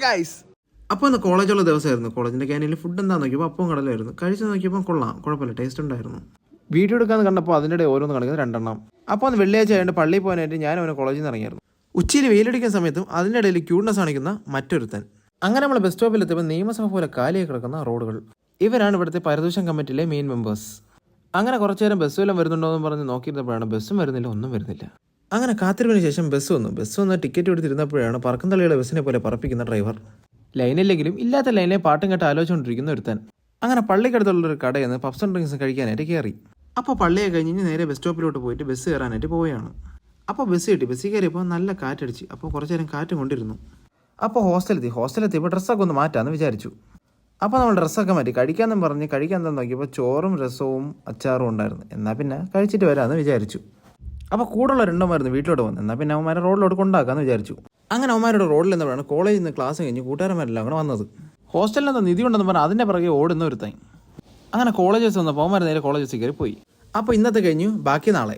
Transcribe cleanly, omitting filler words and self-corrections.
Guys. അപ്പോൾ ഇന്ന് കോളേജുള്ള ദിവസമായിരുന്നു. കോളേജിൻ്റെ ക്യാൻറ്റീനിൽ ഫുഡ് എന്താണെന്ന് നോക്കിയപ്പോൾ അപ്പം കടലായിരുന്നു. കഴിച്ച് നോക്കിയപ്പോൾ കൊള്ളാം, കുഴപ്പമില്ല, ടേസ്റ്റ് ഉണ്ടായിരുന്നു. വീഡിയോ എടുക്കാമെന്ന് കണ്ടപ്പോൾ അതിൻ്റെ ഓരോന്ന് കാണിക്കുന്നത് 2 എണ്ണം. അപ്പോൾ അന്ന് വെള്ളിയാഴ്ച ആയതുകൊണ്ട് പള്ളിയിൽ പോകാനായിട്ട് ഞാൻ അവനെ കോളേജിൽ നിന്ന് ഇറങ്ങിയായിരുന്നു. ഉച്ചയിൽ വെയിലടിക്കുന്ന സമയത്തും അതിൻ്റെ ഇടയിൽ ക്യൂട്ട്നെസ് കാണിക്കുന്ന മറ്റൊരുത്തൻ. അങ്ങനെ നമ്മൾ ബസ് സ്റ്റോപ്പിലെത്തിയപ്പോൾ നിയമസഭ പോലെ കാലിയായി കിടക്കുന്ന റോഡുകൾ. ഇവരാണ് ഇവിടുത്തെ പരിദൂഷൺ കമ്മിറ്റിയിലെ മെയിൻ മെമ്പേഴ്സ്. അങ്ങനെ കുറച്ചു നേരം ബസ് വല്ലതും വരുന്നുണ്ടോ എന്ന് പറഞ്ഞ് നോക്കിയിരുന്നപ്പോഴാണ് ബസ്സും വരുന്നില്ല, ഒന്നും വരുന്നില്ല. അങ്ങനെ കാത്തിരിപ്പിന് ശേഷം ബസ് വന്ന് ടിക്കറ്റ് എടുത്തിരുന്നപ്പോഴാണ് പറക്കും തള്ളിയുള്ള ബസ്സിനെ പോലെ പറപ്പിക്കുന്ന ഡ്രൈവർ. ലൈനില്ലെങ്കിലും ഇല്ലാത്ത ലൈനിലെ പാട്ടും കേട്ട് ആലോചിച്ചുകൊണ്ടിരിക്കുന്ന ഒരുത്തൻ. അങ്ങനെ പള്ളിക്കടുത്തുള്ളൊരു കടയിൽ നിന്ന് പപ്സ് ആൻഡ് ഡ്രിങ്ക്സ് കഴിക്കാനായിട്ട് കയറി. അപ്പോൾ പള്ളിയെ കഴിഞ്ഞ് നേരെ ബസ് സ്റ്റോപ്പിലോട്ട് പോയിട്ട് ബസ് കയറാനായിട്ട് പോവുകയാണ്. അപ്പോൾ ബസ് കിട്ടി. ബസ്സിൽ കയറിയപ്പോൾ നല്ല കാറ്റടിച്ച്. അപ്പോൾ കുറച്ച് നേരം കാറ്റും കൊണ്ടിരുന്നു. അപ്പോൾ ഹോസ്റ്റലെത്തിയപ്പോൾ ഡ്രസ്സൊക്കെ ഒന്ന് മാറ്റാമെന്ന് വിചാരിച്ചു. അപ്പോൾ നമ്മൾ ഡ്രസ്സൊക്കെ മാറ്റി കഴിക്കാമെന്നും പറഞ്ഞ് കഴിക്കാൻ തന്നെ നോക്കിയപ്പോൾ ചോറും രസവും അച്ചാറും ഉണ്ടായിരുന്നു. എന്നാൽ പിന്നെ കഴിച്ചിട്ട് വരാമെന്ന് വിചാരിച്ചു. അപ്പോൾ കൂടുള്ള 2 പേരുന്ന് വീട്ടിലോട്ട് വന്നു. എന്നാൽ പിന്നെ അവന്മാരെ റോഡിലോട്ട് കൊണ്ടാക്കാമെന്ന് വിചാരിച്ചു. അങ്ങനെ അവന്മാരുടെ റോഡിൽ നിന്നാണ് കോളേജിൽ നിന്ന് ക്ലാസ് കഴിഞ്ഞ് കൂട്ടുകാരന്മാരെല്ലാം കൂടെ വന്നത്. ഹോസ്റ്റലിൽ നിന്ന് നിധി ഉണ്ടെന്ന് പറഞ്ഞാൽ അതിൻ്റെ പിറകെ ഓടുന്ന ഒരുത്തായി. അങ്ങനെ കോളേജ് ബസ് വന്നപ്പോൾ അവന്മാർ നേരെ കോളേജ് ബസ്സിൽ കയറി പോയി. അപ്പോൾ ഇന്നത്തെ കഴിഞ്ഞു, ബാക്കി നാളെ.